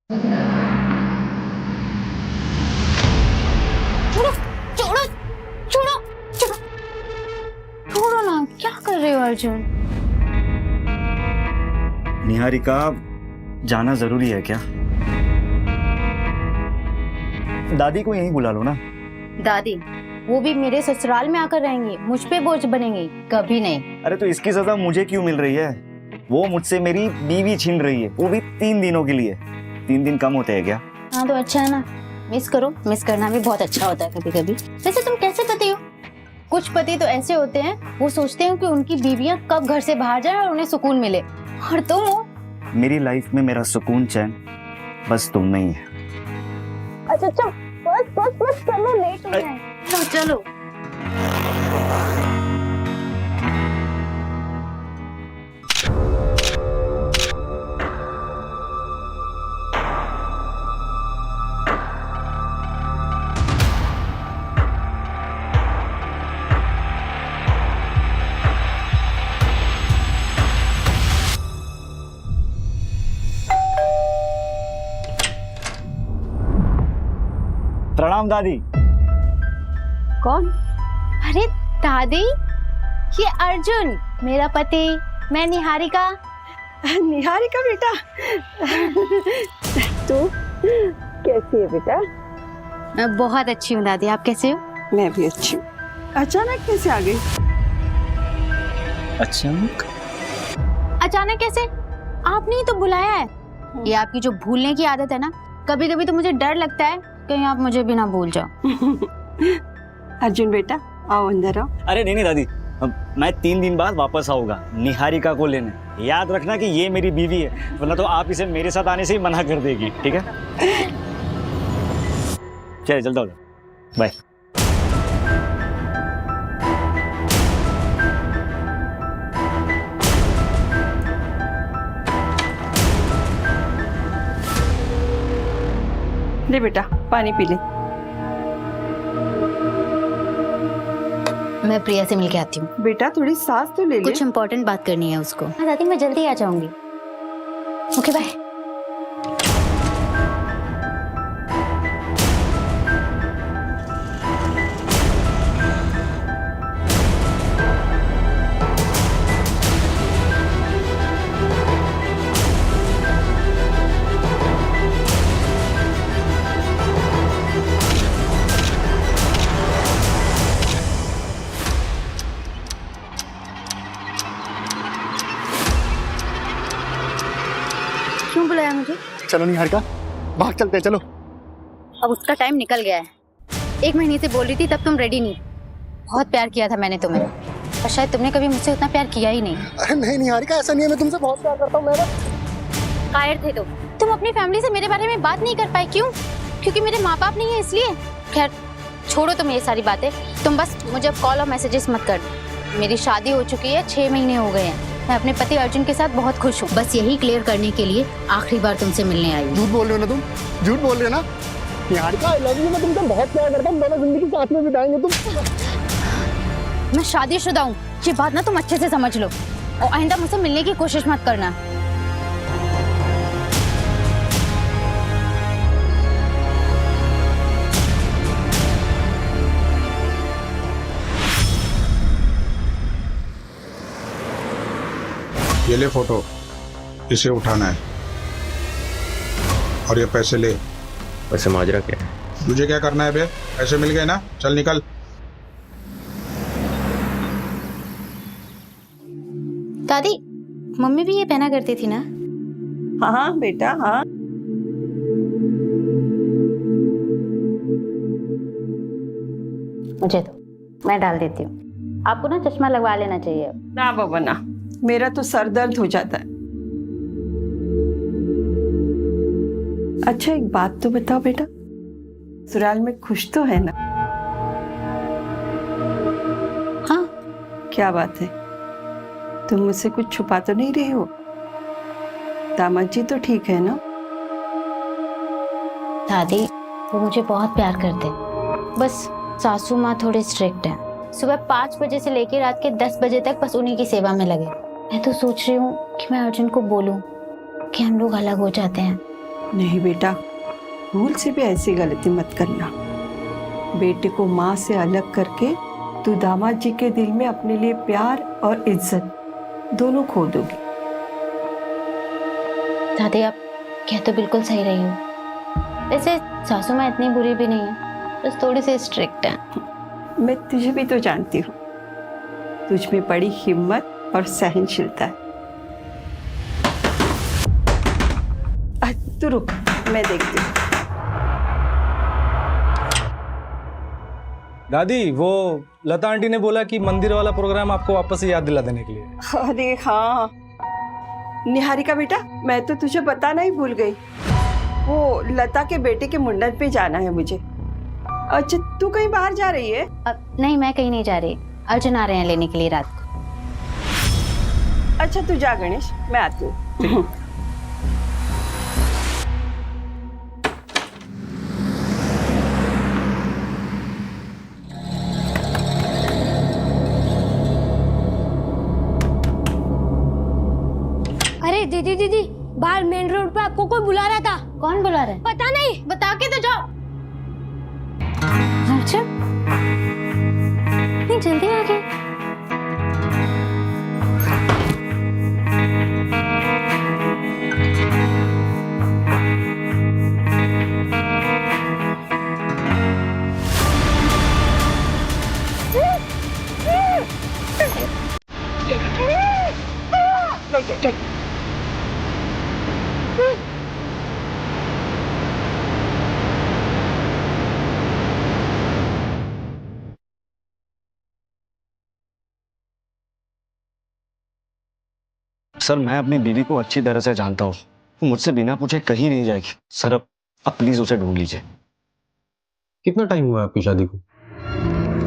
छोड़ो छोड़ो छोड़ो छोड़ो छोड़ो ना, क्या कर रहे हो अर्जुन? निहारिका, जाना जरूरी है क्या? दादी को यहीं बुला लो ना। दादी वो भी मेरे ससुराल में आकर रहेंगी, मुझ पे बोझ बनेंगी? कभी नहीं। अरे तो इसकी सजा मुझे क्यों मिल रही है? वो मुझसे मेरी बीवी छीन रही है, वो भी 3 दिनों के लिए। 3 दिन कम होते हैं क्या? हाँ तो अच्छा है ना, मिस करो। मिस करना भी बहुत अच्छा होता है कभी कभी। वैसे तुम कैसे पति हो? कुछ पति तो ऐसे होते हैं, वो सोचते हैं कि उनकी बीवियां कब घर से बाहर जाए और उन्हें सुकून मिले। और तुम हो? मेरी लाइफ में मेरा सुकून चैन बस तुम में ही है। अच्छा अच्छा, बस बस बस चलो, लेट हो रहे हैं। चलो चलो। प्रणाम दादी। कौन? अरे दादी, ये अर्जुन मेरा पति, मैं निहारिका। निहारिका बेटा, तू कैसी है बेटा? मैं बहुत अच्छी हूँ दादी, आप कैसे हो? मैं भी अच्छी हूँ। अचानक कैसे आ गई? अचानक? अचानक कैसे? आपने ही तो बुलाया है। ये आपकी जो भूलने की आदत है ना, कभी कभी तो मुझे डर लगता है कहीं आप मुझे भी ना भूल जाओ। अर्जुन बेटा, आओ अंदर आओ। अरे नहीं नहीं दादी, मैं 3 दिन बाद वापस आऊंगा निहारिका को लेने। याद रखना कि ये मेरी बीवी है, वरना तो आप इसे मेरे साथ आने से ही मना कर देगी, ठीक है? चलिए चलता हूँ, बाय। ले बेटा, पानी पी ले। मैं प्रिया से मिलके आती हूँ। बेटा थोड़ी सांस तो ले ले। कुछ इम्पोर्टेंट बात करनी है उसको। हाँ दादी, मैं जल्दी आ जाऊंगी। Okay bye. क्यों बुलाया मुझे? चलो निहारिका, भाग चलते हैं, चलो। अब उसका टाइम निकल गया है। 1 महीने से बोल रही थी, तब तुम रेडी नहीं। बहुत प्यार किया था मैंने तुम्हें, और शायद तुमने कभी मुझसे उतना प्यार किया ही नहीं। अरे नहीं निहारिका, ऐसा नहीं है, मैं तुमसे बहुत प्यार करता हूँ। मैं कायर थे तुम अपनी फैमिली से मेरे बारे में बात नहीं कर पाए। क्यों? क्योंकि मेरे माँ बाप नहीं है इसलिए? खैर छोड़ो तुम ये सारी बातें। तुम बस मुझे अब कॉल और मैसेजेस मत कर। मेरी शादी हो चुकी है, 6 महीने हो गए हैं। मैं अपने पति अर्जुन के साथ बहुत खुश हूँ। बस यही क्लियर करने के लिए आखिरी बार तुमसे मिलने आई हूँ। झूठ बोल रहे हो ना तुम, झूठ बोल रहे हो ना निहारिका। आई लव यू, मैं तुमसे बहुत प्यार करता हूँ, दोनों जिंदगी साथ में बिताएंगे। तुम मैं शादीशुदा हूँ, ये बात ना तुम अच्छे से समझ लो, और आइंदा मुझसे मिलने की कोशिश मत करना। ये ले फोटो, इसे उठाना है और ये पैसे ले। वैसे माजरा क्या है? तुझे क्या करना है बे? पैसे मिल गए ना, चल निकल। दादी, मम्मी भी ये पहना करती थी ना? हाँ बेटा, हाँ। मुझे तो मैं डाल देती हूँ। आपको ना चश्मा लगवा लेना चाहिए। ना बाबा ना, मेरा तो सर दर्द हो जाता है। अच्छा एक बात तो बताओ बेटा, ससुराल में खुश तो है ना? हाँ। क्या बात है, तुम मुझसे कुछ छुपा तो नहीं रही हो? दामाद जी तो ठीक है ना? दादी वो मुझे बहुत प्यार करते हैं, बस सासू माँ थोड़े स्ट्रिक्ट हैं। सुबह 5 बजे से लेकर रात के 10 बजे तक बस उन्हीं की सेवा में लगे। मैं तो सोच रही हूँ कि मैं अर्जुन को बोलूँ कि हम लोग अलग हो जाते हैं, नहीं बेटा, भूल से भी ऐसी गलती मत करना। बेटे को माँ से अलग करके तू दामाद जी के दिल में अपने लिए प्यार और इज्जत दोनों खो दोगी। दादी आप कह तो बिल्कुल सही रही हो। वैसे सासू माँ इतनी बुरी भी नहीं है, बस थोड़ी सी स्ट्रिक्ट है। मैं तुझे भी तो जानती हूँ, तुझ में बड़ी हिम्मत और सहनशीलता है। तू रुक, मैं देखती हूँ। दादी, वो लता आंटी ने बोला कि मंदिर वाला प्रोग्राम आपको वापस से याद दिला देने के लिए। अरे हाँ निहारिका बेटा, मैं तो तुझे बताना ही भूल गई। वो लता के बेटे के मुंडन पे जाना है मुझे। अच्छा, तू कहीं बाहर जा रही है? नहीं, मैं कहीं नहीं जा रही। अर्जुन आ रहे हैं लेने के लिए रात को। अच्छा तू जा गणेश, मैं आती हूँ। अरे दीदी, बाहर मेन रोड पे आपको कोई बुला रहा था। कौन बुला रहा है? पता नहीं, बता के तो जाओ। अर्जुन, नहीं जल्दी आ गए। सर मैं अपनी बीवी को अच्छी तरह से जानता हूँ, वो मुझसे बिना पूछे कहीं नहीं जाएगी। सर अब प्लीज उसे ढूंढ लीजिए। कितना टाइम हुआ आपकी शादी को?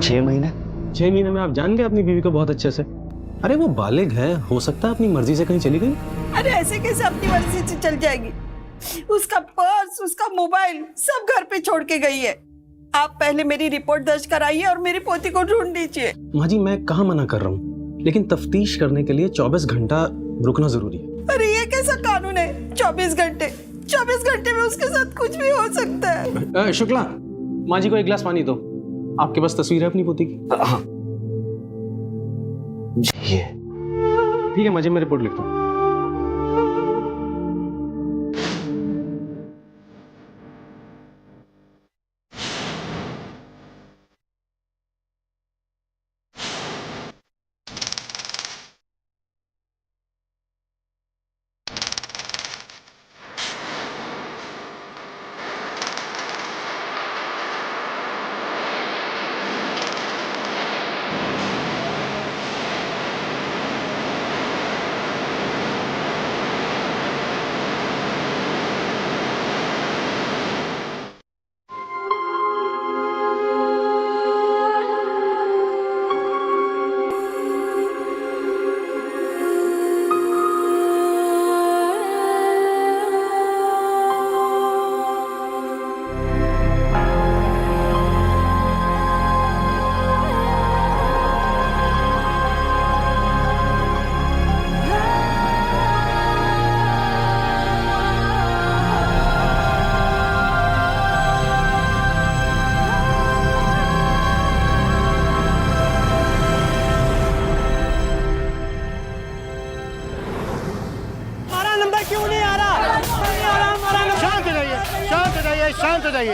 6 महीने। 6 महीने में आप जान गए अपनी बीवी को बहुत अच्छे से? अरे वो बालिग है, हो सकता है अपनी मर्जी से कहीं चली गई। अरे ऐसे कैसे अपनी मर्जी से चल जाएगी? उसका पर्स, उसका मोबाइल सब घर पे छोड़ के गई है। आप पहले मेरी रिपोर्ट दर्ज कराइए और मेरी पोती को ढूंढ लीजिए। माँ जी, मैं कहाँ मना कर रहा हूँ, लेकिन तफ्तीश करने के लिए 24 घंटा रुकना जरूरी है। अरे ये कैसा कानून है? 24 घंटे में उसके साथ कुछ भी हो सकता है। शुक्ला, माँ जी को एक गिलास पानी दो। आपके पास तस्वीर है अपनी पोती की? हाँ ये ठीक है माँ जी, मैं रिपोर्ट लिखता हूँ।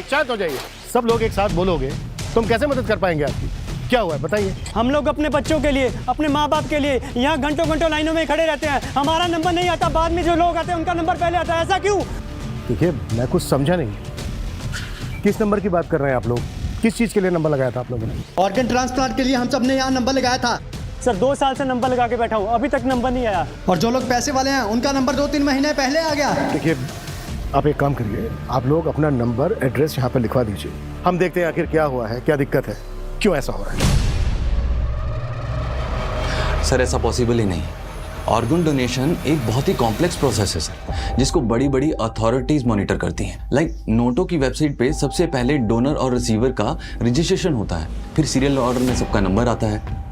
शांत हो जाइए। सब लोग एक साथ बोलोगे तुम कैसे मदद कर पाएंगे आपकी? क्या हुआ है बताइए। हम लोग अपने बच्चों के लिए, अपने माँ बाप के लिए यहाँ घंटों घंटों लाइनों में खड़े रहते हैं। हमारा नंबर नहीं आता, बाद में जो लोग आते हैं उनका नंबर पहले आता है। ऐसा क्यों? देखिए मैं कुछ समझा नहीं, किस नंबर की बात कर रहे हैं आप लोग? किस चीज़ के लिए नंबर लगाया था आप लोगों ने? ऑर्गन ट्रांसप्लांट के लिए हम सब ने यहाँ नंबर लगाया था सर। 2 साल से नंबर लगा के बैठा हूँ, अभी तक नंबर नहीं आया। और जो लोग पैसे वाले हैं उनका नंबर 2-3 महीने पहले आ गया। देखिए आप एक काम करिए, आप लोग अपना नंबर एड्रेस यहाँ पर लिखवा दीजिए। हम देखते हैं आखिर क्या हुआ है, क्या दिक्कत है, क्यों ऐसा हो रहा है। सर ऐसा पॉसिबल ही नहीं। ऑर्गन डोनेशन एक बहुत ही कॉम्प्लेक्स प्रोसेस है सर, जिसको बड़ी बड़ी अथॉरिटीज मॉनिटर करती हैं। लाइक नोटो की वेबसाइट पे सबसे पहले डोनर और रिसीवर का रजिस्ट्रेशन होता है, फिर सीरियल ऑर्डर में सबका नंबर आता है।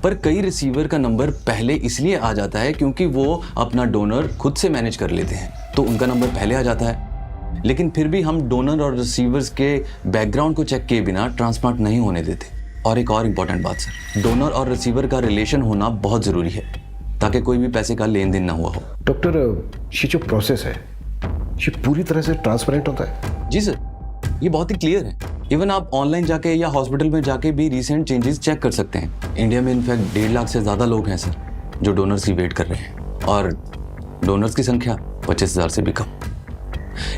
पर कई रिसीवर का नंबर पहले इसलिए आ जाता है क्योंकि वो अपना डोनर खुद से मैनेज कर लेते हैं, तो उनका नंबर पहले आ जाता है। लेकिन फिर भी हम डोनर और रिसीवर्स के बैकग्राउंड को चेक किए बिना ट्रांसप्लांट नहीं होने देते। और एक और इम्पॉर्टेंट बात सर, डोनर और रिसीवर का रिलेशन होना बहुत ज़रूरी है ताकि कोई भी पैसे का लेन देन ना हुआ हो। डॉक्टर, ये जो प्रोसेस है ये पूरी तरह से ट्रांसपेरेंट होता है? जी सर, ये बहुत ही क्लियर है। इवन आप ऑनलाइन जाके या हॉस्पिटल में जाके भी रिसेंट चेंजेस चेक कर सकते हैं। इंडिया में इनफैक्ट 1.5 लाख से ज़्यादा लोग हैं सर जो डोनर्स की वेट कर रहे हैं, और डोनर्स की संख्या 25,000 से भी कम।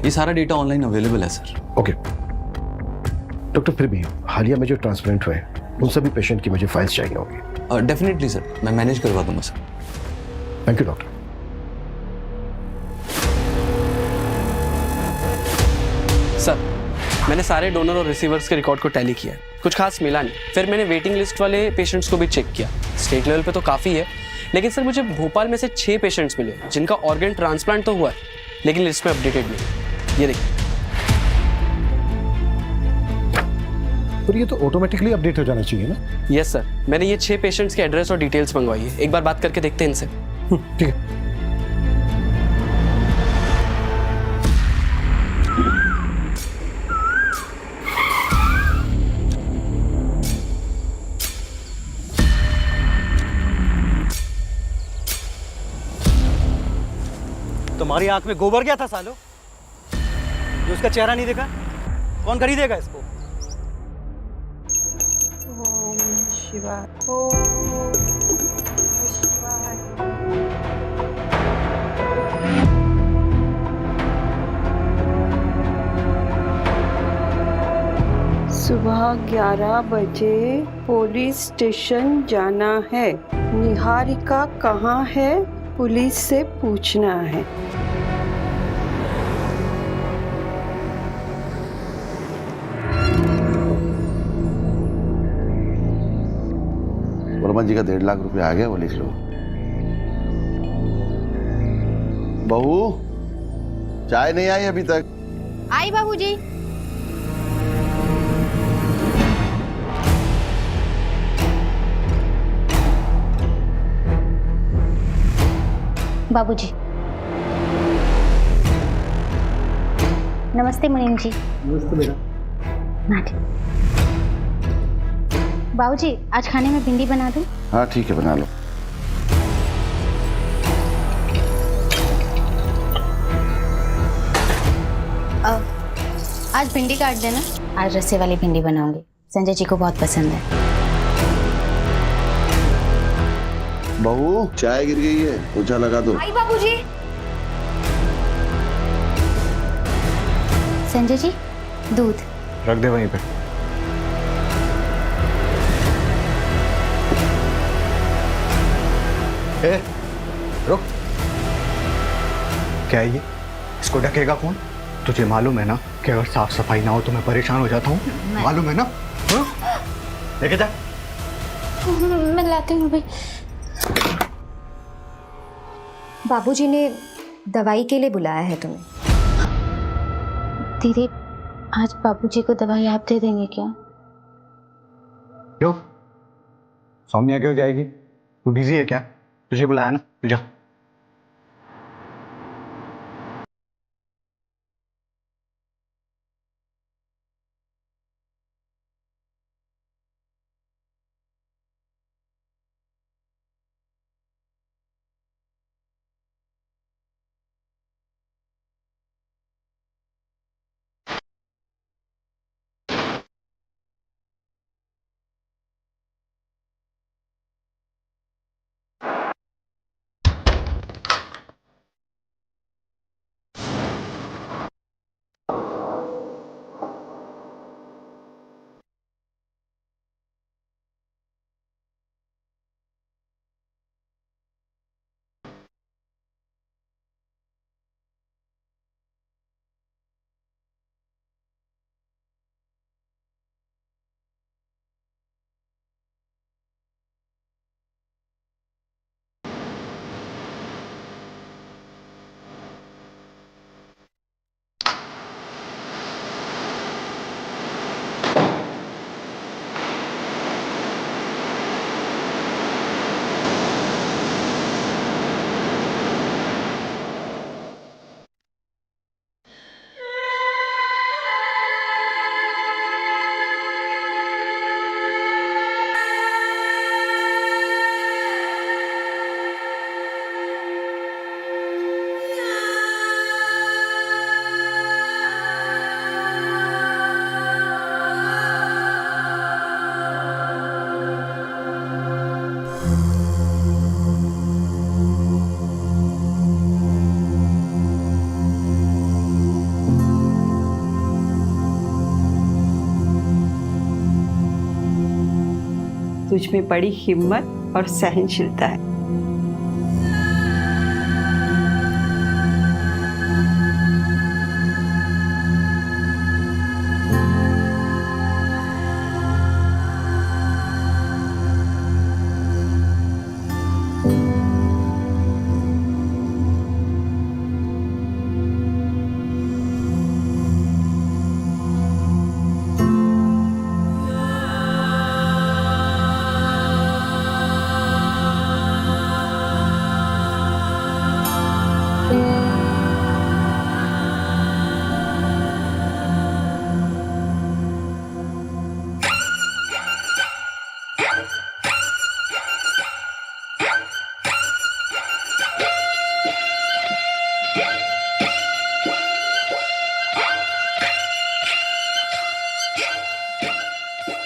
ये सारा डेटा ऑनलाइन अवेलेबल है सर। ओके डॉक्टर, फिर भी हालिया में जो ट्रांसप्लांट हुए उन सभी पेशेंट की मुझे फाइल्स चाहिए होंगी। डेफिनेटली सर, मैं मैनेज करवा दूंगा sir. Thank you doctor. Sir, मैंने सारे डोनर और रिसीवर्स के रिकॉर्ड को टैली किया, कुछ खास मिला नहीं। फिर मैंने वेटिंग लिस्ट वाले पेशेंट्स को भी चेक किया। स्टेट लेवल पे तो काफ़ी है, लेकिन सर मुझे भोपाल में से 6 पेशेंट्स मिले जिनका ऑर्गन ट्रांसप्लांट तो हुआ है, लेकिन लिस्ट में अपडेटेड नहीं। ये देखिए। पर ये तो ऑटोमेटिकली अपडेट हो जाना चाहिए ना? यस सर, मैंने ये 6 पेशेंट्स के एड्रेस और डिटेल्स मंगवाई है। एक बार बात करके देखते हैं इनसे। ठीक है। तुम्हारी आंख में गोबर क्या था सालो, जो उसका चेहरा नहीं देखा? कौन खरीदेगा इसको? ओम शिवाय, ओम शिवाय। सुबह 11 बजे पुलिस स्टेशन जाना है। निहारिका कहाँ है? पुलिस से पूछना है। वर्मा जी का 1.5 लाख रुपया आ गया, वो लिख लो। बहू, चाय नहीं आई अभी तक? आई बाबूजी। बाबूजी नमस्ते मुनीम जी। नमस्ते बेटा। बाबूजी आज खाने में भिंडी बना दूं? हाँ ठीक है, बना लो। आज भिंडी काट देना। आज रस्से वाली भिंडी बनाऊंगी, संजय जी को बहुत पसंद है। बहू, चाय गिर गई है, पोछा लगा दो। आई बाबूजी। संजय जी दूध रख दे वहीं पे। ए, रुक। क्या है ये? इसको ढकेगा कौन? तुझे मालूम है ना कि अगर साफ सफाई ना हो तो मैं परेशान हो जाता हूँ, मालूम है ना? लेके जा। मैं लाती हूँ अभी। बाबूजी ने दवाई के लिए बुलाया है तुम्हें। दीदी आज बाबूजी को दवाई आप दे देंगे क्या? क्यों? सौम्या क्यों जाएगी? तू बिजी है क्या? तुझे बुलाया ना, तू जा। तुझ में बड़ी हिम्मत और सहनशीलता है।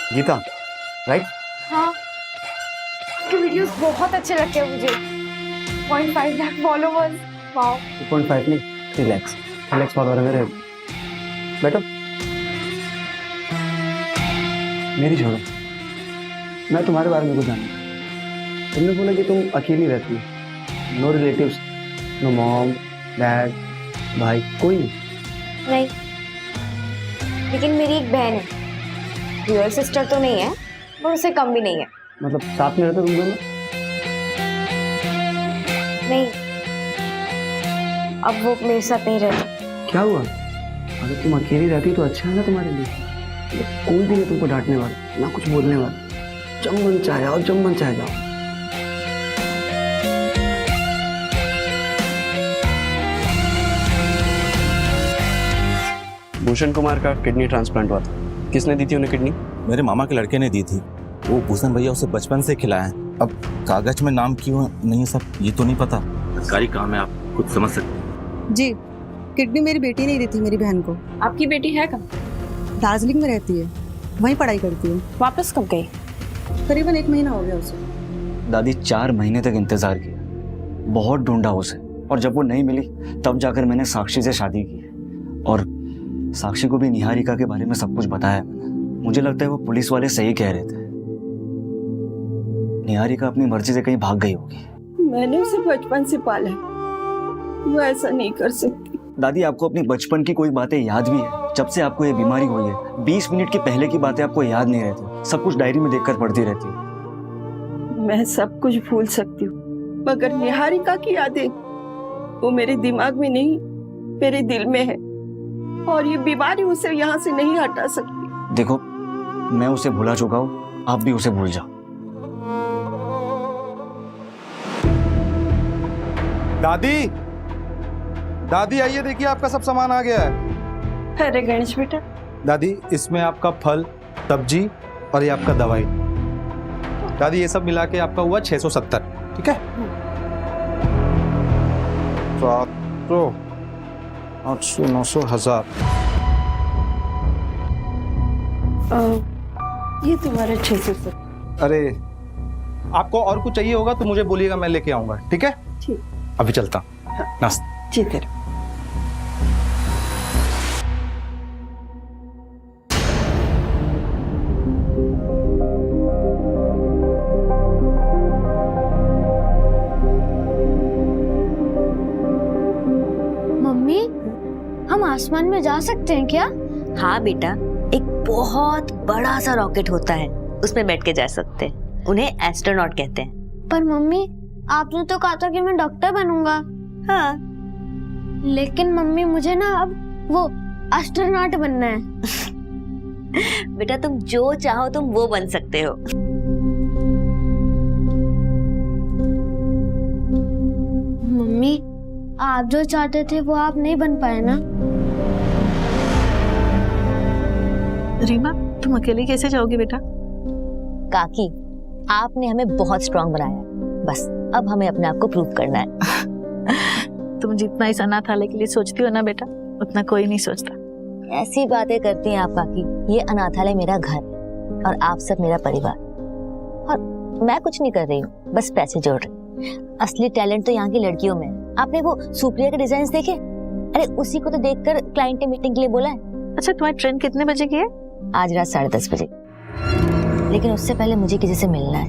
गीता, राइट? हाँ, आपके वीडियोस बहुत अच्छे लगते हैं मुझे। 0.5 लाख फॉलोवर्स, वाओ। 2.5 नहीं, 3 लाख फॉलोअर मेरे। बैठो, मेरी छोड़ो, मैं तुम्हारे बारे में कुछ जानता। तुमने बोला कि तुम अकेली रहती हो, no relatives, no mom, dad, भाई, कोई नहीं, लेकिन मेरी एक बहन है। रियल सिस्टर तो नहीं है, पर उससे कम भी नहीं है। मतलब साथ में रहते तुम दोनों? नहीं, अब वो मेरे साथ नहीं रहती। क्या हुआ? अगर तुम अकेली रहती तो अच्छा है ना तुम्हारे लिए। कोई भी नहीं तुमको डांटने वाला, ना कुछ बोलने वाला। जब मन चाहे आओ, जब मन चाहे जाओ। भूषण कुमार का किडनी ट्रांसप्लांट हुआ था। किसने दी थी उन्हें किडनी? मेरे मामा के लड़के ने दी थी। वो भूषण भैया उसे बचपन से खिलाए। अब कागज में नाम क्यों नहीं है सब ये तो नहीं पता। सरकारी काम है, आप कुछ समझ सकते हैं। जी, किडनी मेरी बेटी ने दी थी मेरी बहन को। आपकी बेटी है कहाँ? दार्जिलिंग में रहती है, वहीं पढ़ाई करती है। वापस कब गई? करीबन 1 महीना हो गया उसे। दादी 4 महीने तक इंतजार किया, बहुत ढूंढा उसे, और जब वो नहीं मिली तब जाकर मैंने साक्षी से शादी की। और साक्षी को भी निहारिका के बारे में सब कुछ बताया मैंने। मुझे लगता है वो पुलिस वाले सही कह रहे थे, निहारिका अपनी मर्जी से कहीं भाग गई होगी। मैंने उसे बचपन से पाला है, वो ऐसा नहीं कर सकती। दादी, आपको अपनी बचपन की कोई बातें याद भी है? जब से आपको ये बीमारी हुई है 20 मिनट की पहले की बातें आपको याद नहीं रहती, सब कुछ डायरी में देखकर पढ़ती रहती है। मैं सब कुछ भूल सकती हूँ, मगर निहारिका की यादें वो मेरे दिमाग में नहीं, मेरे दिल में है, और ये बीमारी उसे यहाँ से नहीं हटा सकती। देखो, मैं उसे भुला चुका हूँ, आप भी उसे भूल जाओ। दादी, दादी आइए, देखिए आपका सब सामान आ गया है। अरे गणेश बेटा। दादी, इसमें आपका फल, सब्जी और ये आपका दवाई। दादी, ये सब मिला के आपका हुआ 670, ठीक है? 700, 800, 900, 1000। ये तुम्हारा 670। अरे, आपको और कुछ चाहिए होगा तो मुझे बोलिएगा, मैं लेके आऊंगा, ठीक है? ठीक। अभी चलता हूँ। नाश्ता। जी तेरा। मम्मी, हम आसमान में जा सकते हैं क्या? हाँ बेटा, एक बहुत बड़ा सा रॉकेट होता है, उसमें बैठ के जा सकते हैं। उन्हें एस्ट्रोनॉट कहते हैं। पर मम्मी, आपने तो कहा था कि मैं डॉक्टर बनूंगा। हाँ, लेकिन मम्मी मुझे ना अब वो एस्ट्रोनॉट बनना है। बेटा, तुम जो चाहो तुम वो बन सकते हो। मम्मी, आप जो चाहते थे वो आप नहीं बन पाए ना? रीमा, तुम अकेले कैसे जाओगे बेटा? काकी, आपने हमें बहुत स्ट्रांग बनाया, बस अब हमें अपने आप को प्रूव करना है। तुम जितना इस अनाथालय के लिए सोचती हो ना बेटा, उतना कोई नहीं सोचता। ऐसी बातें करती हैं आप काकी। ये अनाथालय मेरा घर और आप सब मेरा परिवार, और मैं कुछ नहीं कर रही हूँ, बस पैसे जोड़ रही हूँ। असली टैलेंट तो यहाँ की लड़कियों में है। आपने वो सुप्रिया के डिजाइन देखे? अरे उसी को तो देखकर क्लाइंट ने मीटिंग के लिए बोला है। अच्छा, तुम्हारी ट्रेन कितने बजे की है? आज रात 10:30 बजे। लेकिन उससे पहले मुझे किसी से मिलना है।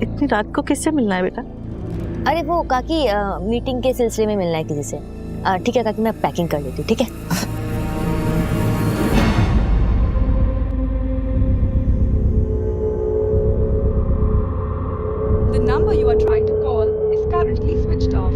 इतनी रात को किससे मिलना है बेटा? अरे वो काकी मीटिंग के सिलसिले में मिलना है किसी से। ठीक है काकी, मैं पैकिंग कर लेती हूँ, ठीक है? The number you are trying to call is currently switched off.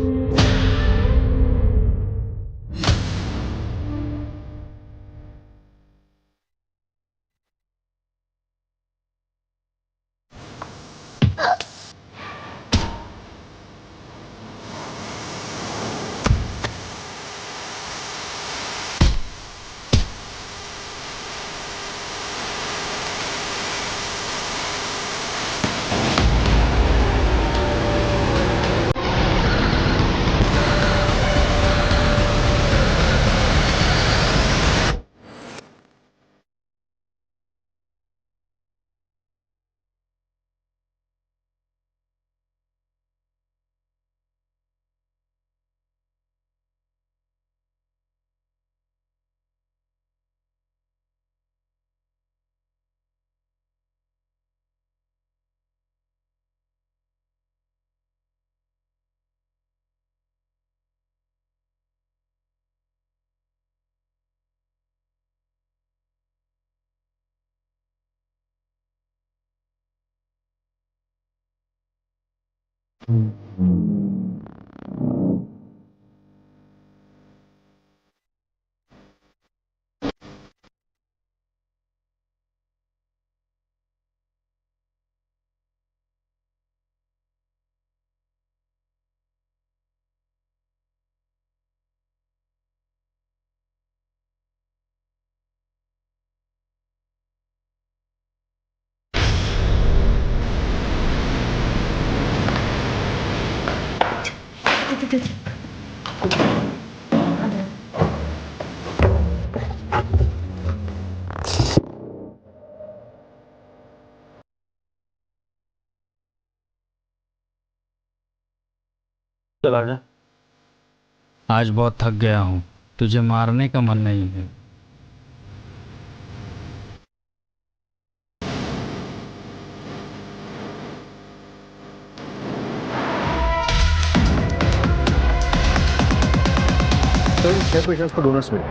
चला जा। आज बहुत थक गया हूँ, तुझे मारने का मन नहीं है। सर 6 पेशेंट्स को डोनर्स मिले।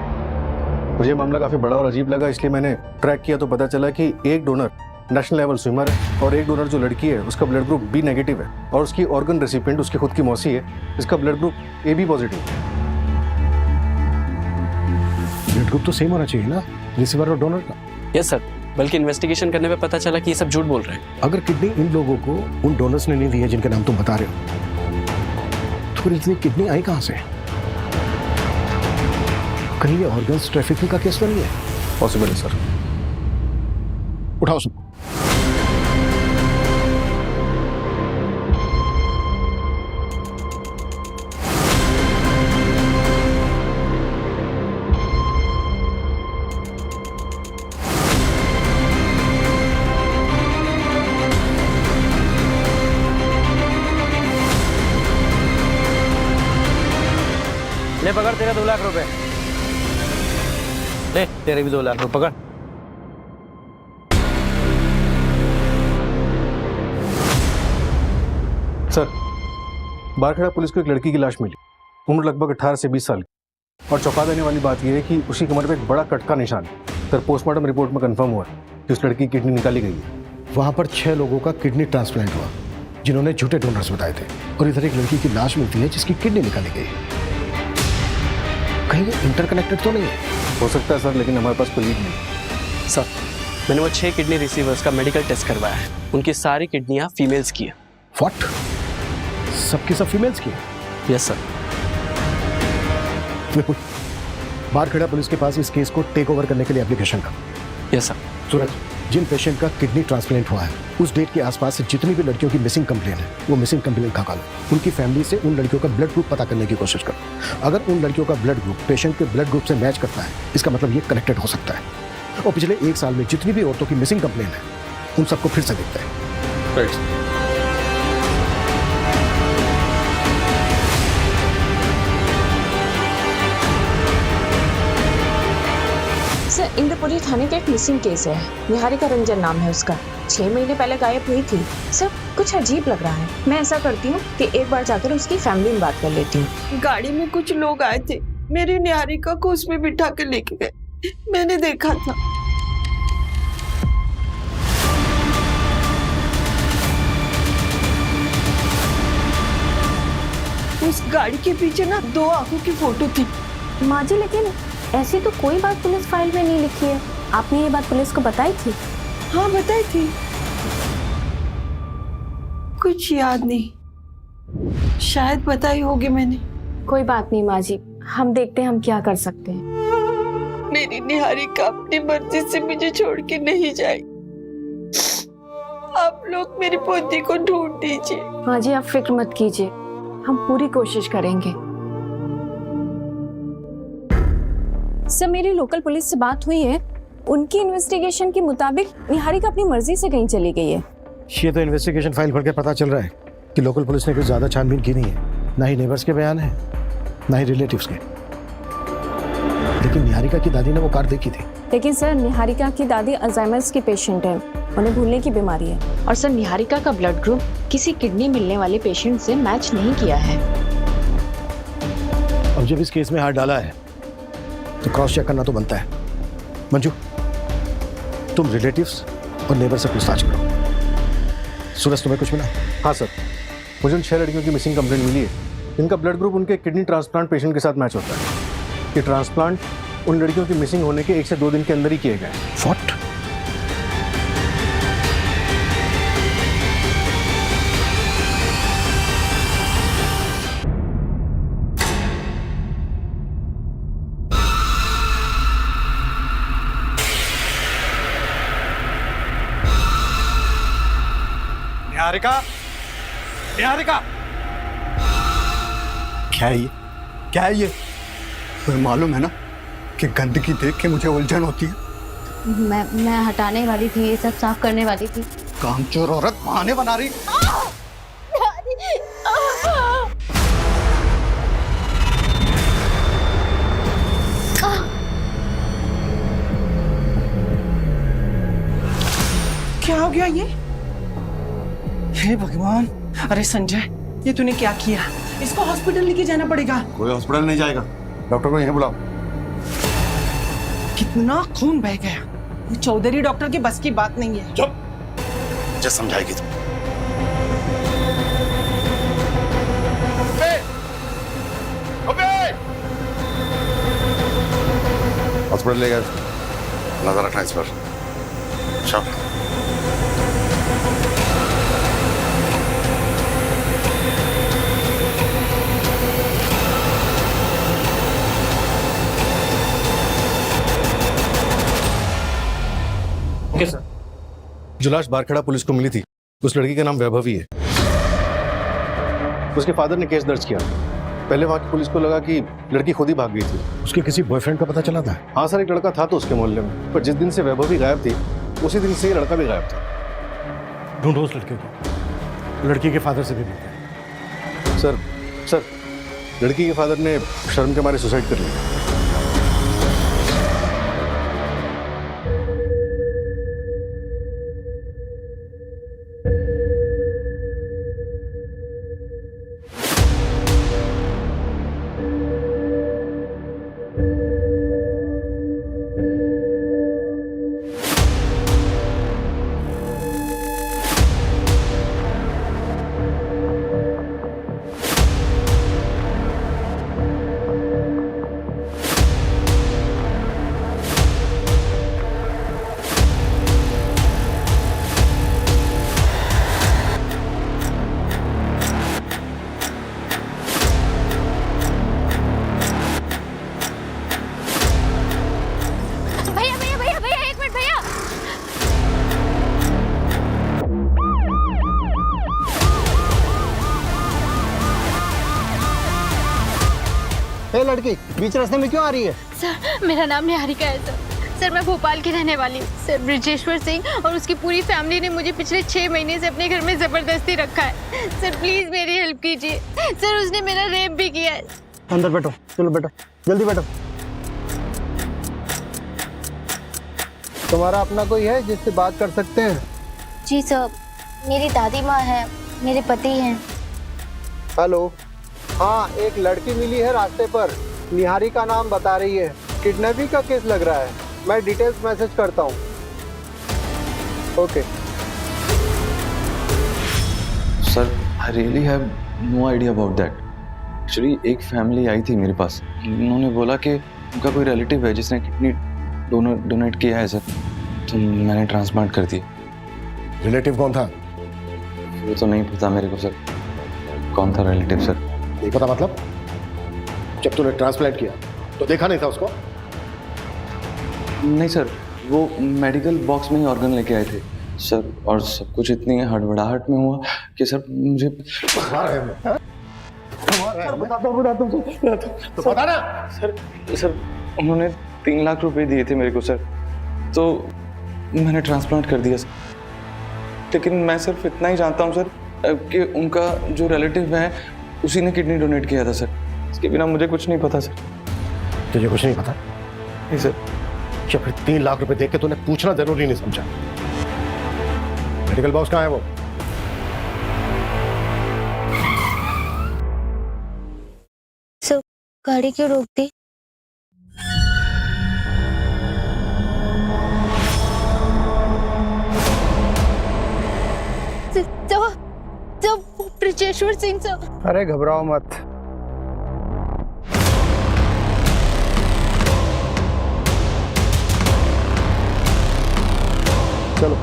मुझे मामला काफ़ी बड़ा और अजीब लगा, इसलिए मैंने ट्रैक किया तो पता चला कि एक डोनर नेशनल लेवल स्विमर है और एक डोनर जो लड़की है उसका ब्लड ग्रुप बी नेगेटिव है और उसकी ऑर्गन रेसिपिएंट उसकी खुद की मौसी है, इसका blood group A B positive है। ब्लड ग्रुप तो सेम होना चाहिए ना रिसीवर और डोनर का। यस सर, बल्कि इन्वेस्टिगेशन करने पे पता चला कि ये सब झूठ बोल रहे हैं। अगर किडनी इन लोगों को उन डोनर्स ने नहीं दी है जिनके नाम तुम बता रहे हो, तो फिर इतनी किडनी आई कहाँ से? कहीं ये ऑर्गन्स ट्रैफिकिंग का केस तो नहीं है? पॉसिबल है सर। उठाओ सब। ले पकड़, तेरे 2 लाख रुपए। ले तेरे भी 2 लाख रुपए पकड़। सर, बारखेड़ा पुलिस को एक लड़की की लाश मिली, उम्र लगभग 18 से 20 साल की, और चौंका देने वाली बात यह है कि उसकी कमर पे एक बड़ा कट का निशान है। सर, पोस्टमार्टम रिपोर्ट में कंफर्म हुआ कि उस लड़की की किडनी निकाली गई है। वहाँ पर 6 लोगों का किडनी ट्रांसप्लांट हुआ जिन्होंने झूठे डोनर्स बताए थे, और इधर एक लड़की की लाश मिलती है जिसकी किडनी निकाली गई है। कहीं ये इंटरकनेक्टेड तो नहीं है? हो सकता है सर, लेकिन हमारे पास कोई लीड नहीं। सर, मैंने वो 6 किडनी रिसीवर्स का मेडिकल टेस्ट करवाया है, उनकी सारी किडनियाँ फीमेल्स की है। व्हाट? सबकी सब फीमेल्स की? Yes sir. बारखेड़ा पुलिस के पास इस केस को टेक ओवर करने के लिए एप्लीकेशन का। Yes sir. सूरज, जिन पेशेंट का किडनी ट्रांसप्लांट हुआ है उस डेट के आसपास से जितनी भी लड़कियों की मिसिंग कंप्लेन है वो मिसिंग कंप्लेन खा लो। उनकी फैमिली से उन लड़कियों का ब्लड ग्रुप पता करने की कोशिश करो। अगर उन लड़कियों का ब्लड ग्रुप पेशेंट के ब्लड ग्रुप से मैच करता है, इसका मतलब ये कनेक्टेड हो सकता है। और पिछले 1 साल में जितनी भी औरतों की मिसिंग कंप्लेन है उन सबको फिर से देखते हैं। सर इंद्रपुरी थाने का एक मिसिंग केस है। निहारिका रंजन नाम है उसका। 6 महीने पहले गायब हुई थी। सर कुछ अजीब लग रहा है। मैं ऐसा करती हूँ कि एक बार जाकर उसकी फैमिली में बात कर लेती हूँ। गाड़ी में कुछ लोग आए थे, मेरी निहारिका को उसमें बिठा के लेके गए। मैंने देखा था। उस गाड़ी के पीछे ना 2 आंखों की फोटो थी। माँ जी लेकिन ऐसी तो कोई बात पुलिस फाइल में नहीं लिखी है। आपने ये बात पुलिस को बताई थी? हाँ बताई थी, कुछ याद नहीं, शायद बताई होगी मैंने। कोई बात नहीं माँ जी, हम देखते हैं हम क्या कर सकते हैं। मेरी निहारिका अपनी मर्जी से मुझे छोड़ के नहीं जाएगी। आप लोग मेरी पोती को ढूंढ दीजिए। माँ जी आप फिक्र मत कीजिए, हम पूरी कोशिश करेंगे। सर मेरी लोकल पुलिस से बात हुई है, उनकी इन्वेस्टिगेशन के मुताबिक निहारिका अपनी मर्जी से कहीं चली गई है। ये तो इन्वेस्टिगेशन फाइल पढ़ के पता चल रहा है कि लोकल पुलिस ने कुछ ज्यादा छानबीन की नहीं है, ना ही नेबर्स के बयान है, ना ही रिलेटिव्स के। लेकिन निहारिका की दादी ने वो कार देखी थी। लेकिन सर निहारिका की दादी अल्जाइमर्स की पेशेंट है, उन्हें भूलने की बीमारी है। और सर निहारिका का ब्लड ग्रुप किसी किडनी मिलने वाले पेशेंट से मैच नहीं किया है। अब जब इस केस में हाथ डाला है तो क्रॉस चेक करना तो बनता है। मंजू तुम रिलेटिव्स और नेबर से पूछताछ करो। सूरज तुम्हें कुछ मिला? हाँ सर, मुझे उन 6 लड़कियों की मिसिंग कंप्लेंट मिली है। इनका ब्लड ग्रुप उनके किडनी ट्रांसप्लांट पेशेंट के साथ मैच होता है। ये ट्रांसप्लांट उन लड़कियों की मिसिंग होने के 1 से 2 दिन के अंदर ही किए गए। व्हाट? निहारिका, निहारिका, क्या है ये? क्या है ये? तुम्हें मालूम है ना कि गंदगी देख के मुझे उलझन होती है। मैं हटाने वाली थी, ये सब साफ करने वाली थी। कामचोर औरत बहाने बना रही। क्या हो गया ये? हे भगवान, अरे संजय ये तूने क्या किया? इसको हॉस्पिटल लेके जाना पड़ेगा। कोई हॉस्पिटल नहीं जाएगा, डॉक्टर को यहीं बुलाओ। कितना खून बह गया, ये चौधरी डॉक्टर की बस की बात नहीं है। चुप, मुझे समझाएगी तुम। हॉस्पिटल ले गए, नजर रखना इस पर। चल सर। जो लाश बारखड़ा पुलिस को मिली थी उस लड़की का नाम वैभवी है। उसके फादर ने केस दर्ज किया। पहले वहां की पुलिस को लगा कि लड़की खुद ही भाग गई थी। उसके किसी बॉयफ्रेंड का पता चला था? हाँ सर, एक लड़का था तो उसके मोहल्ले में, पर जिस दिन से वैभवी गायब थी उसी दिन से ये लड़का भी गायब था। ढूंढो उस लड़के को, लड़की के फादर से भी मिलते हैं। सर लड़की के फादर ने शर्म के मारे सुसाइड कर लिया। ए लड़की, बीच रास्ते में क्यों आ रही है? सर मेरा नाम निहारिका है सर मैं भोपाल की रहने वाली हूँ। सर ब्रिजेश्वर सिंह और उसकी पूरी फैमिली ने मुझे पिछले 6 महीने से अपने घर में जबरदस्ती रखा है। सर प्लीज मेरी हेल्प कीजिए। सर उसने मेरा रेप भी किया है। अंदर बैठो, चलो बैठो, जल्दी बैठो। तुम्हारा अपना कोई है जिससे बात कर सकते हैं? जी सर, मेरी दादी माँ है, मेरे पति हैं। हेलो, हाँ, एक लड़की मिली है रास्ते पर, निहारिका नाम बता रही है। किडनैपिंग का केस लग रहा है। मैं डिटेल्स मैसेज करता हूँ। Okay sir, I really have no idea about that. Actually एक फैमिली आई थी मेरे पास, उन्होंने बोला कि उनका कोई रिलेटिव है जिसने किडनी डोनेट किया है सर, तो मैंने ट्रांसप्लांट कर दिया। रिलेटिव कौन था? वो तो नहीं पता मेरे को सर, कौन था रिलेटिव सर। नहीं पता मतलब? जब तूने ट्रांसप्लांट किया तो देखा नहीं था उसको? नहीं सर, वो मेडिकल बॉक्स में ही ऑर्गन लेके आए थे सर, और सब कुछ इतनी हड़बड़ाहट में हुआ कि सर मुझे तो पता ना सर उन्होंने 3 लाख रुपए दिए थे मेरे को सर, तो मैंने ट्रांसप्लांट कर दिया सर। लेकिन मैं सिर्फ इतना ही जानता हूँ सर कि उनका जो रिलेटिव है उसी ने किडनी डोनेट किया था सर, इसके बिना मुझे कुछ नहीं पता सर। तुझे कुछ नहीं पता? नहीं सर। या फिर 3 लाख रुपए देख के तूने पूछना जरूरी नहीं समझा? मेडिकल बॉक्स कहाँ है वो? सर, गाड़ी क्यों रोक दी? तो ब्रजेश्वर सिंह सर। अरे घबराओ मत। चलो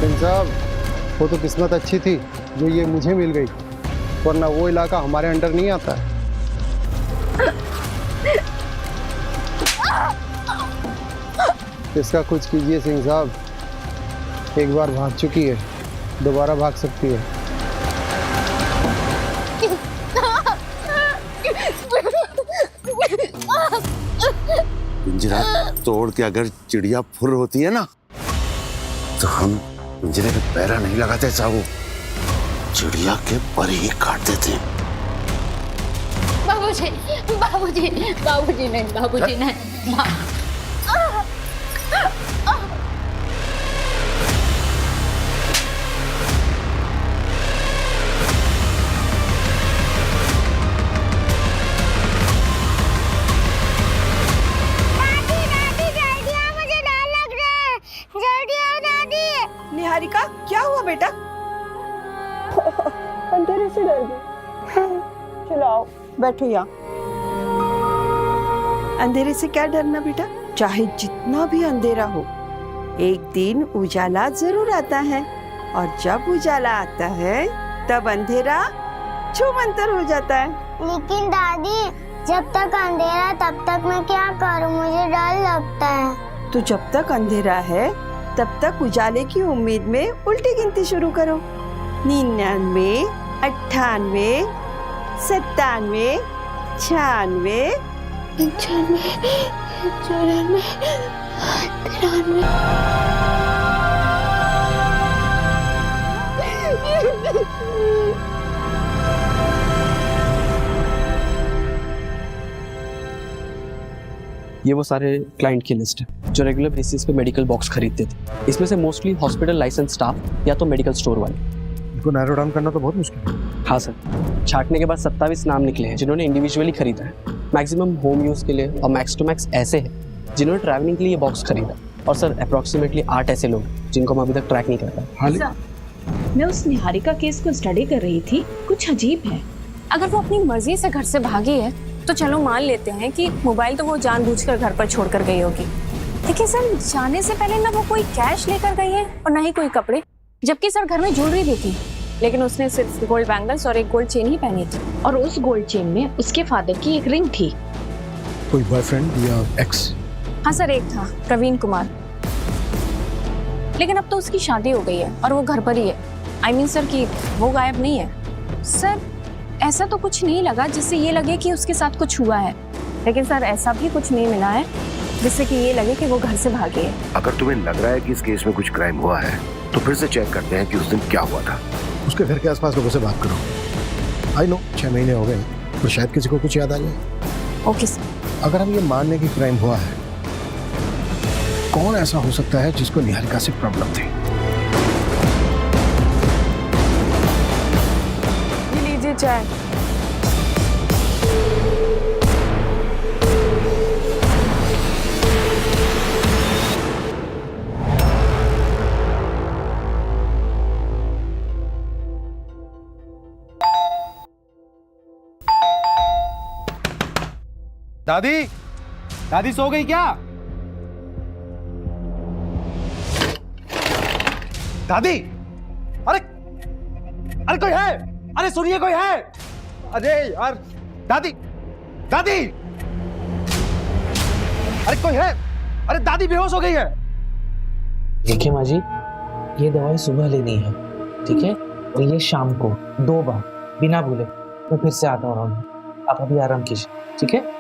सिंह साहब, वो तो किस्मत अच्छी थी जो ये मुझे मिल गई, वरना वो इलाका हमारे अंडर नहीं आता है। इसका कुछ कीजिए सिंह साहब, एक बार भाग चुकी है, दोबारा भाग सकती है। पिंजरा तोड़ के अगर चिड़िया फुर होती है ना, तो हम पिंजरे पे पैरा नहीं लगाते साहब, चिड़िया के पर ही काट देते हैं। बाबूजी, बाबूजी, बाबूजी नहीं, बाबूजी नहीं। निहारिका, क्या हुआ बेटा? अंधेरे से डर गई। चलो आओ, बैठो यहाँ। अंधेरे से क्या डरना बेटा, चाहे जितना भी अंधेरा हो, एक दिन उजाला जरूर आता है, और जब उजाला आता है तब अंधेरा छूमंतर हो जाता है। लेकिन दादी, जब तक अंधेरा तब तक मैं क्या करूं, मुझे डर लगता है। तो जब तक अंधेरा है तब तक उजाले की उम्मीद में उल्टी गिनती शुरू करो। 99, 98, 97, 96, 95, 94, 93। ये वो सारे क्लाइंट की लिस्ट है जो रेगुलर बेसिस पे मेडिकल बॉक्स खरीदते थे। इसमें से मोस्टली हॉस्पिटल लाइसेंस स्टाफ या तो मेडिकल स्टोर वाले। इनको नैरो डाउन करना तो बहुत मुश्किल है। हाँ सर, छाटने के बाद 27 नाम निकले हैं जिन्होंने इंडिविजुअली खरीदा है। मैक्सिमम होम यूज़ के लिए और मैक्स टू मैक्स ऐसे हैं जिन्होंने ट्रैवलिंग के लिए ये बॉक्स खरीदा। और सर अप्रॉक्सीमेटली 8 ऐसे लोग जिनको हम अभी तक ट्रैक नहीं कर पाए। मैं उस निहारिका केस को स्टडी कर रही थी, कुछ अजीब है। अगर वो अपनी मर्जी से घर से भागी है तो चलो मान लेते हैं कि मोबाइल तो वो जानबूझकर घर पर छोड़कर गई होगी, लेकिन सर जाने से पहले ना वो कोई कैश लेकर गई है और ना ही कोई कपड़े, जबकि सर घर में ज्वेलरी भी थी, लेकिन उसने सिर्फ गोल्ड बैंगल्स और एक गोल्ड चेन ही पहनी थी। और उस गोल्ड चेन में उसके फादर की एक रिंग थी। कोई बॉयफ्रेंड या एक्स? हाँ सर, एक था प्रवीण कुमार, लेकिन अब तो उसकी शादी हो गई है और वो घर पर ही है। आई मीन सर कि वो गायब नहीं है। सर ऐसा तो कुछ नहीं लगा जिससे ये लगे कि उसके साथ कुछ हुआ है। लेकिन सर ऐसा भी कुछ नहीं मिला है जिससे कि ये लगे कि वो घर से भागी है। अगर तुम्हें लग रहा है कि इस केस में कुछ क्राइम हुआ है तो फिर से चेक करते हैं कि उस दिन क्या हुआ था। उसके घर के आसपास लोगों से बात करो। आई नो 6 महीने हो गए, पर शायद किसी को कुछ याद आ जाए। Okay sir. अगर हम ये मान लें कि क्राइम हुआ है, कौन ऐसा हो सकता है जिसको निहारिका से प्रॉब्लम थी? ये लीजिए चाय। दादी, दादी सो गई क्या? दादी, अरे अरे कोई है? अरे सुनिए, कोई है? अरे यार, दादी, दादी, अरे कोई है? अरे दादी बेहोश हो गई है। देखिए माँ जी, ये दवाई सुबह लेनी है, ठीक है? और ये शाम को 2 बार बिना भूले। मैं फिर से आता हूँ, आप अभी आराम कीजिए, ठीक है?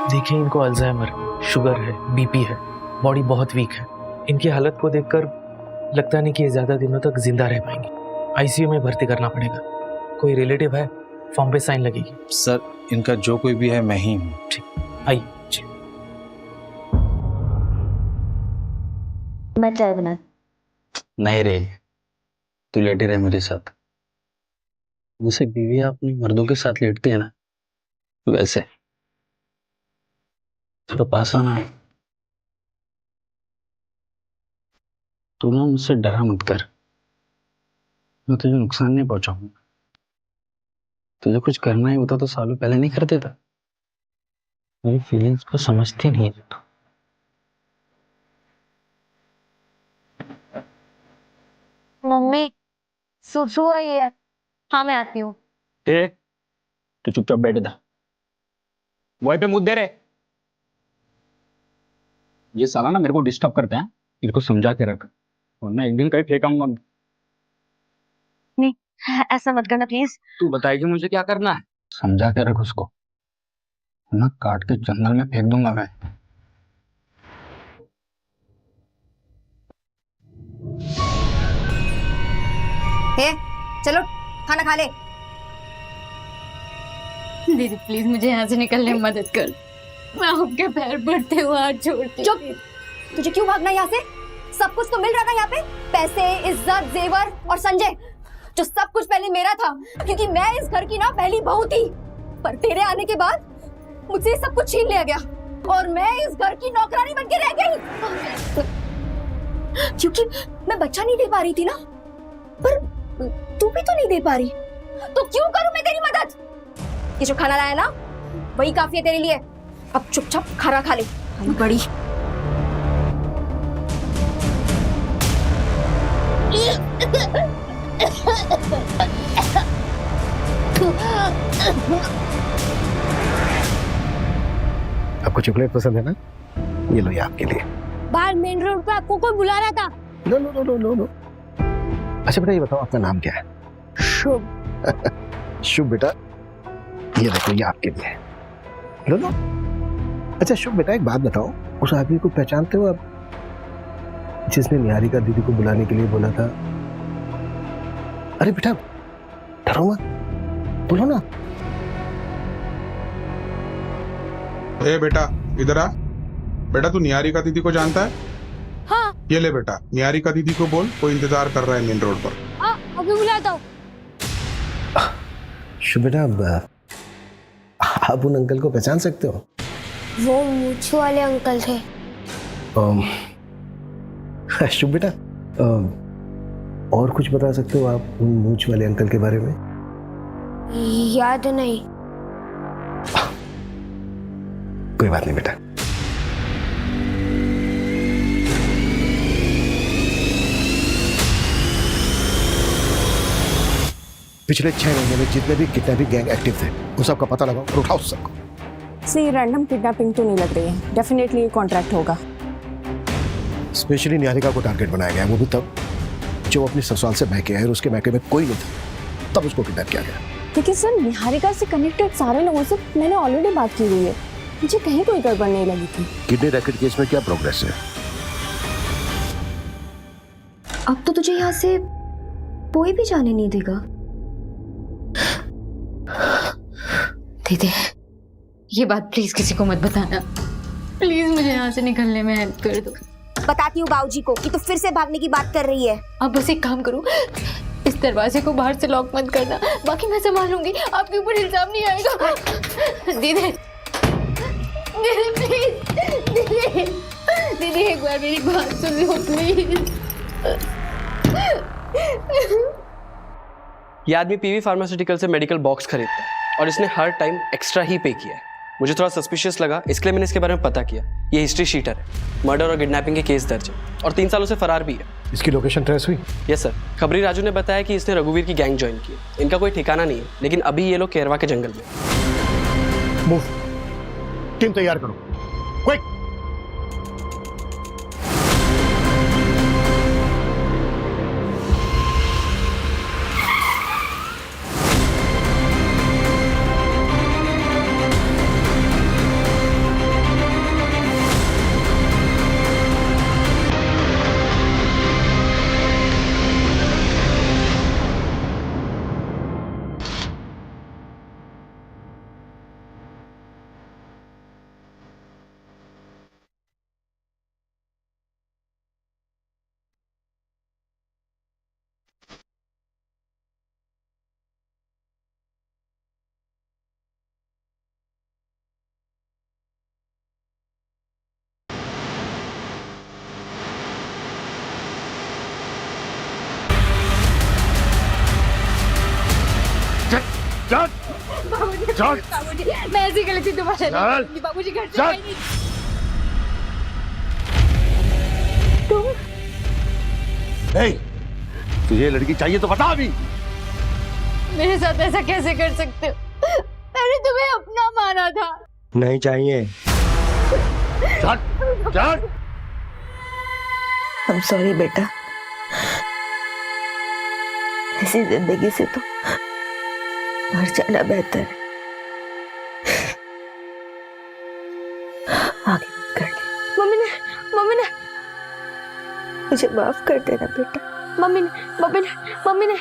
देखिए, इनको अल्जाइमर, शुगर है, बीपी है, बॉडी बहुत वीक है। इनकी हालत को देखकर लगता नहीं कि ये ज्यादा दिनों तक जिंदा रह पाएंगे। आईसीयू में भर्ती करना पड़ेगा। कोई रिलेटिव है? फॉर्म पे साइन लगेगी। सर, इनका जो कोई भी है मैं ही हूँ। ठीक, आइए। मैं चाय बना। नहीं रे, तू लेटे रहे मेरे साथ। जैसे बीवी अपनी मर्दों के साथ लेटती है ना, वैसे थोड़ा पास आना। तू ना मुझसे डरा मत कर, मैं तुझे नुकसान नहीं पहुंचाऊंगा। तुझे कुछ करना ही होता तो सालों पहले नहीं कर देता। मेरी फीलिंग्स को समझती नहीं है तू। मम्मी, सुसु आई है। हाँ, मैं आती हूँ। तू चुपचाप बैठ जा, वहीं पे मुद्दे रहे। ये साला ना मेरे को डिस्टर्ब करता है, इनको समझा के रख, वरना एक दिन कहीं फेंकाऊंगा। नहीं, ऐसा मत करना प्लीज। तू बताएगी मुझे क्या करना है? समझा के रख उसको, वरना काट के जंगल में फेंक दूंगा मैं। चलो खाना खा ले। दीदी प्लीज मुझे यहाँ से निकलने में मदद कर, मैं आपके पैर पड़ते हुए हाथ छोड़ती। चुप, तुझे क्यों भागना यहाँ से? सब कुछ तो मिल रहा था यहाँ पे, पैसे, इज्जत, जेवर और संजय, जो सब कुछ पहले मेरा था, क्योंकि मैं इस घर की ना पहली बहू थी। पर तेरे आने के बाद मुझसे सब कुछ छीन लिया गया और मैं इस घर की नौकरानी बन के रह गई, क्योंकि मैं बच्चा नहीं दे पा रही थी ना। पर तू भी तो नहीं दे पा रही, तो क्यों करूं मैं तेरी मदद? ये जो खाना लाया ना, वही काफी है तेरे लिए। अब चुपचाप खाना खा ले, बड़ी। आपको चॉकलेट पसंद है ना? ये लो, ये आपके लिए। बाहर मेन रोड पे आपको कोई बुला रहा था। No no no no no no. अच्छा बेटा, ये बताओ आपका नाम क्या है? शुभ। शुभ बेटा, ये देखो, ये आपके लिए। लो लो। अच्छा शुभ बेटा, एक बात बताओ, उस आदमी को पहचानते हो आप, जिसने निहारिका दीदी को बुलाने के लिए बोला था? अरे बेटा डरो मत, बोलो ना। ए बेटा, इधर आ। बेटा तू निहारिका दीदी को जानता है? हाँ। ये ले बेटा, निहारिका दीदी को बोल, कोई इंतजार कर रहा है मेन रोड पर। अभी बुलाता हूँ। शुभ बेटा, आप उन अंकल को पहचान सकते हो? वो मूछ वाले अंकल थे। शुभ बेटा, और कुछ बता सकते हो आप उन मूछ वाले अंकल के बारे में? याद नहीं। कोई बात नहीं बेटा। पिछले 6 महीने में जितने भी किडनैपिंग गैंग एक्टिव थे, उन सबका पता लगाओ और उठाओ सबको। से रैंडम किडनैपिंग तो नहीं लग रही है, डेफिनेटली ये कॉन्ट्रैक्ट होगा। स्पेशली निहारिका को टारगेट बनाया गया, वो भी तब जब वो अपनी ससुराल से मैके आए और उसके मैके में कोई नहीं था, तब उसको किडनैप किया गया। क्योंकि सर निहारिका से कनेक्टेड सारे लोगों से मैंने ऑलरेडी बात की हुई है, मुझे कहीं कोई गड़बड़ नहीं लगी थी। किडनी रैकेट केस में क्या प्रोग्रेस है? अब तो तुझे यहाँ से कोई भी जाने नहीं देगा। दीदी ये बात प्लीज किसी को मत बताना, प्लीज मुझे यहाँ से निकलने में हेल्प कर दो। बताती हूँ बाबूजी को कि तू फिर से भागने की बात कर रही है। आप बस एक काम करो, इस दरवाजे को बाहर से लॉक मत करना, बाकी मैं संभाल लूंगी, आपके ऊपर इल्जाम नहीं आएगा। दीदी दीदी प्लीज, दीदी दीदी एक बार मेरी बात सुन लो प्लीज। ये आदमी पीवी फार्मास्यूटिकल से मेडिकल बॉक्स खरीदता है और इसने हर टाइम एक्स्ट्रा ही पे किया है। मुझे थोड़ा सस्पिशियस लगा, इसलिए मैंने इसके बारे में पता किया। ये हिस्ट्री शीटर है, मर्डर और किडनैपिंग के केस दर्ज है और 3 सालों से फरार भी है। इसकी लोकेशन ट्रेस हुई? यस सर, खबरी राजू ने बताया कि इसने रघुवीर की गैंग ज्वाइन की है। इनका कोई ठिकाना नहीं है, लेकिन अभी ये लोग केरवा के जंगल में। मूव, टीम तैयार करो, क्विक। बाबूजी मैं ऐसी गलती दोबारा नहीं करूंगी। बाबूजी घर से नहीं। तुझे लड़की चाहिए तो बता अभी। मेरे साथ ऐसा कैसे कर सकते हो? मैंने तुम्हें अपना माना था। नहीं चाहिए। I'm sorry बेटा, ऐसी जिंदगी से तो मर जाना बेहतर है। आगे मत कर ले। मम्मी ने मुझे माफ कर देना बेटा। मम्मी ने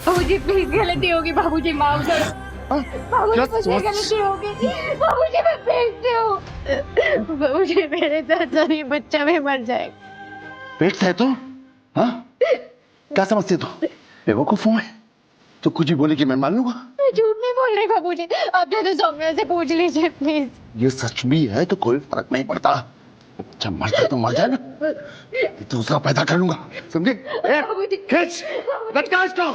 बाबूजी प्लीज गलती होगी, बाबूजी माफ करो। बाबूजी मुझे गलती होगी, बाबूजी मैं भेजती हूँ। बाबूजी मेरे चाचा नहीं, बच्चा भी मर जाएगा। पेट है तो हाँ क्या समझते तू? बेवकूफ हूँ मैं, तो कुछ भी बोले कि मैं मान लूंगा? मैं झूठ नहीं बोल रही बाबूजी, आप तो सौम्या से पूछ लीजिए प्लीज। ये सच भी है तो कोई फर्क नहीं पड़ता। अच्छा मरता तो मर जाए ना, दूसरा पैदा कर लूंगा, समझे? खींच, लटका इसको।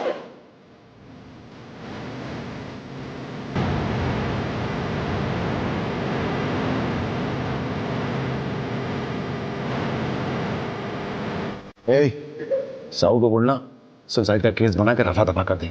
साहू को बोलना सुसाइड का केस बना के रफा दफा कर दे।